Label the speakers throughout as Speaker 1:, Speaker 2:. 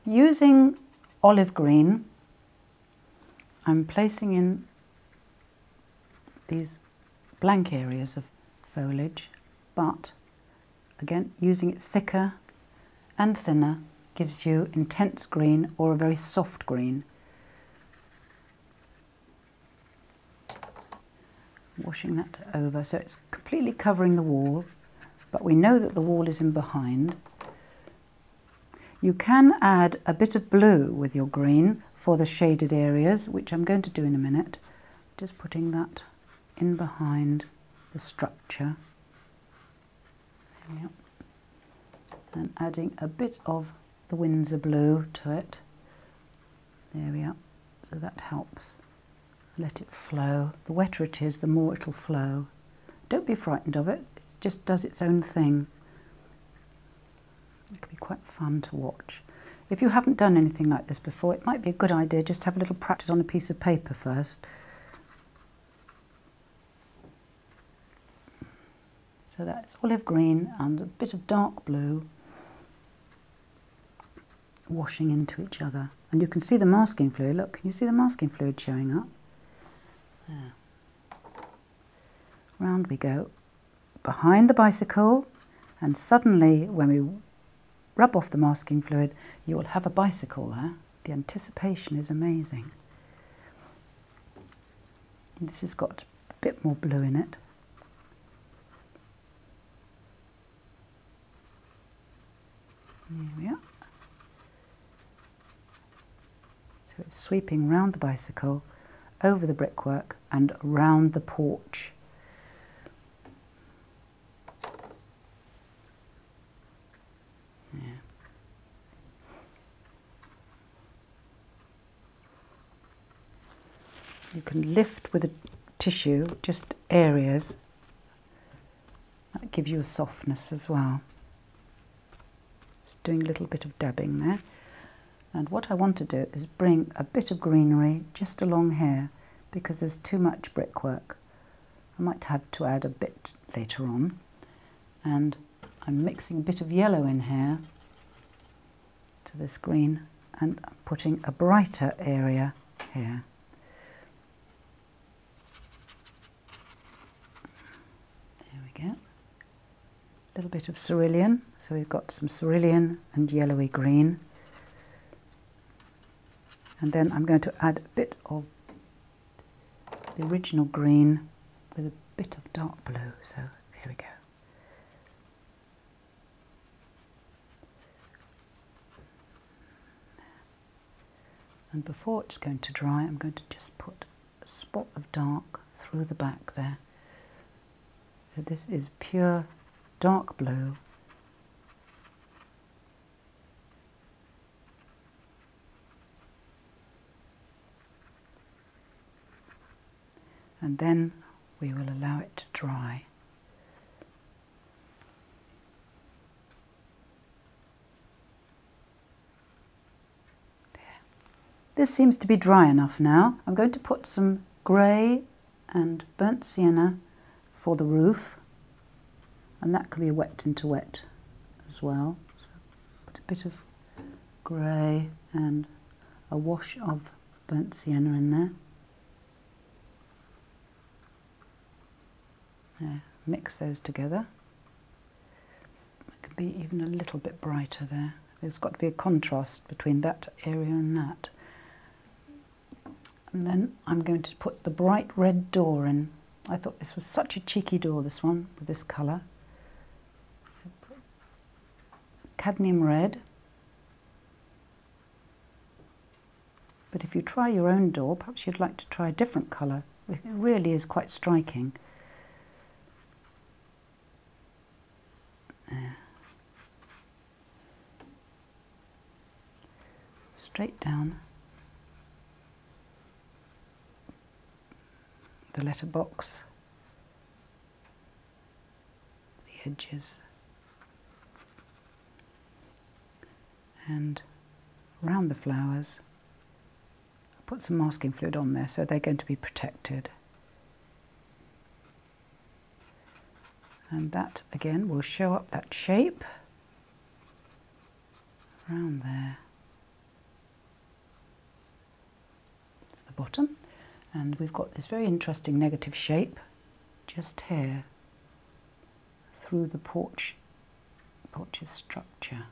Speaker 1: Using olive green, I'm placing in these blank areas of foliage, but again, using it thicker and thinner gives you intense green or a very soft green. Washing that over so it's completely covering the wall, but we know that the wall is in behind. You can add a bit of blue with your green for the shaded areas, which I'm going to do in a minute. Just putting that in behind the structure. Yep. And adding a bit of the Windsor blue to it. There we are. So that helps. Let it flow. The wetter it is, the more it'll flow. Don't be frightened of it. It just does its own thing. It can be quite fun to watch. If you haven't done anything like this before, it might be a good idea just to have a little practice on a piece of paper first. So that's olive green and a bit of dark blue washing into each other. And you can see the masking fluid. Look, can you see the masking fluid showing up? There. Round we go. Behind the bicycle, and suddenly when we rub off the masking fluid, you will have a bicycle there. The anticipation is amazing. And this has got a bit more blue in it. There we are. So it's sweeping round the bicycle, over the brickwork and around the porch. Yeah. You can lift with a tissue just areas. That gives you a softness as well. Just doing a little bit of dabbing there. And what I want to do is bring a bit of greenery just along here because there's too much brickwork. I might have to add a bit later on. And I'm mixing a bit of yellow in here to this green and putting a brighter area here. There we go. A little bit of cerulean. So we've got some cerulean and yellowy green. And then I'm going to add a bit of the original green with a bit of dark blue. So there we go. And before it's going to dry, I'm going to just put a spot of dark through the back there. So this is pure dark blue. And then we will allow it to dry. There. This seems to be dry enough now. I'm going to put some grey and burnt sienna for the roof, and that can be wet into wet as well. So put a bit of grey and a wash of burnt sienna in there. Mix those together. It could be even a little bit brighter there. There's got to be a contrast between that area and that. And then I'm going to put the bright red door in. I thought this was such a cheeky door, this one, with this colour. Cadmium red. But if you try your own door, perhaps you'd like to try a different colour. It really is quite striking. There. Straight down the letterbox, the edges, and around the flowers. I put some masking fluid on there so they're going to be protected. And that again will show up that shape around there. bottom. And we've got this very interesting negative shape just here through the porch's structure.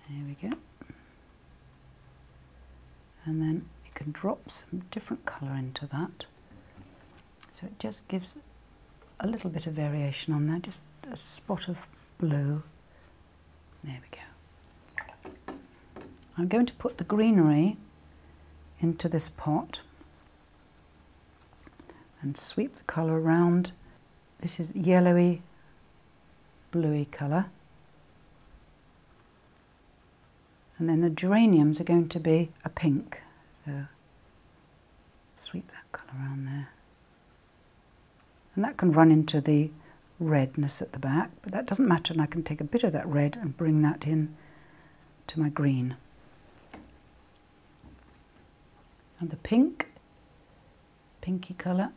Speaker 1: There we go. And then you can drop some different colour into that. So it just gives a little bit of variation on there, just a spot of blue. There we go. I'm going to put the greenery into this pot and sweep the colour around. This is yellowy, bluey colour. And then the geraniums are going to be a pink. So sweep that colour around there. And that can run into the redness at the back, but that doesn't matter, and I can take a bit of that red and bring that in to my green. And the pink, pinky colour,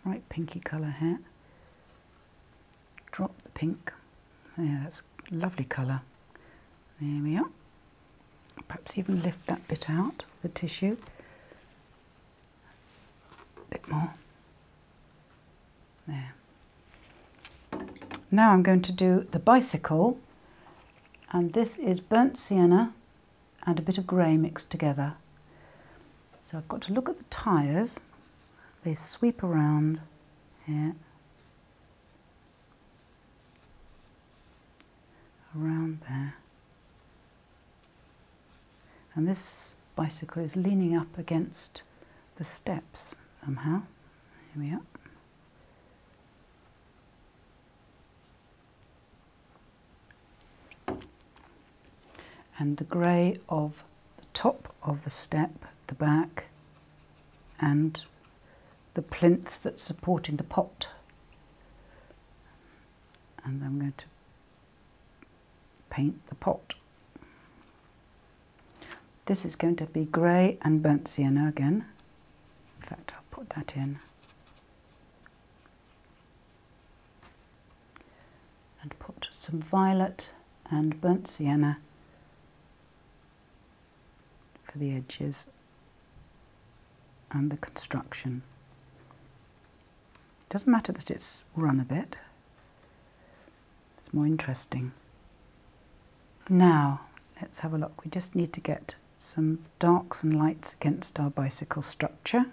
Speaker 1: right pinky colour here. Drop the pink. Yeah, that's a lovely colour. There we are. Perhaps even lift that bit out of the tissue. A bit more. There. Now I'm going to do the bicycle, and this is burnt sienna and a bit of grey mixed together. So I've got to look at the tyres. They sweep around here, around there. And this bicycle is leaning up against the steps somehow. Here we are. And the grey of the top of the step, the back, and the plinth that's supporting the pot. And I'm going to paint the pot. This is going to be grey and burnt sienna again. In fact, I'll put that in. And put some violet and burnt sienna for the edges and the construction. It doesn't matter that it's run a bit. It's more interesting. Now, let's have a look. We just need to get some darks and lights against our bicycle structure.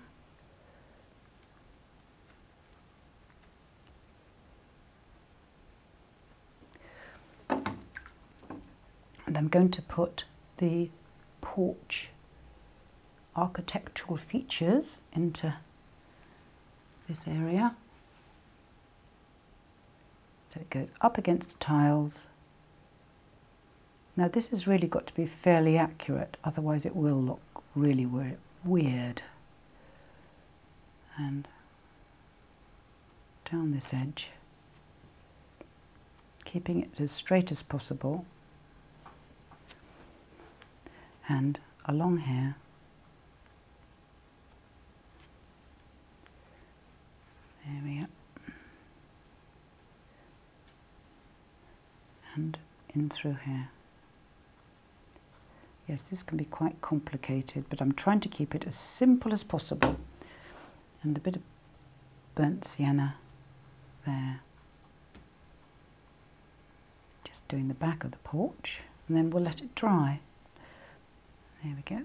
Speaker 1: And I'm going to put the porch architectural features into this area. So it goes up against the tiles. Now this has really got to be fairly accurate, otherwise it will look really weird. And down this edge, keeping it as straight as possible, and along here. There we are. And in through here. Yes, this can be quite complicated, but I'm trying to keep it as simple as possible. And a bit of burnt sienna there. Just doing the back of the porch, and then we'll let it dry. There we go.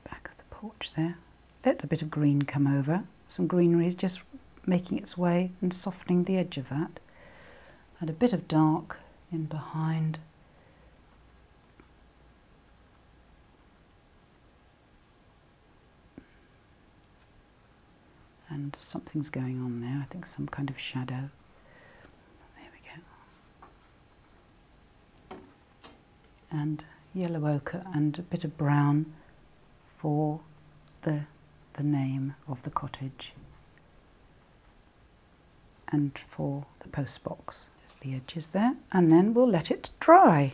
Speaker 1: Back of the porch there. Let a bit of green come over. Some greenery is just making its way and softening the edge of that. And a bit of dark in behind. And something's going on there, I think some kind of shadow. There we go. And yellow ochre and a bit of brown for the name of the cottage. And for the post box, just the edges there. And then we'll let it dry.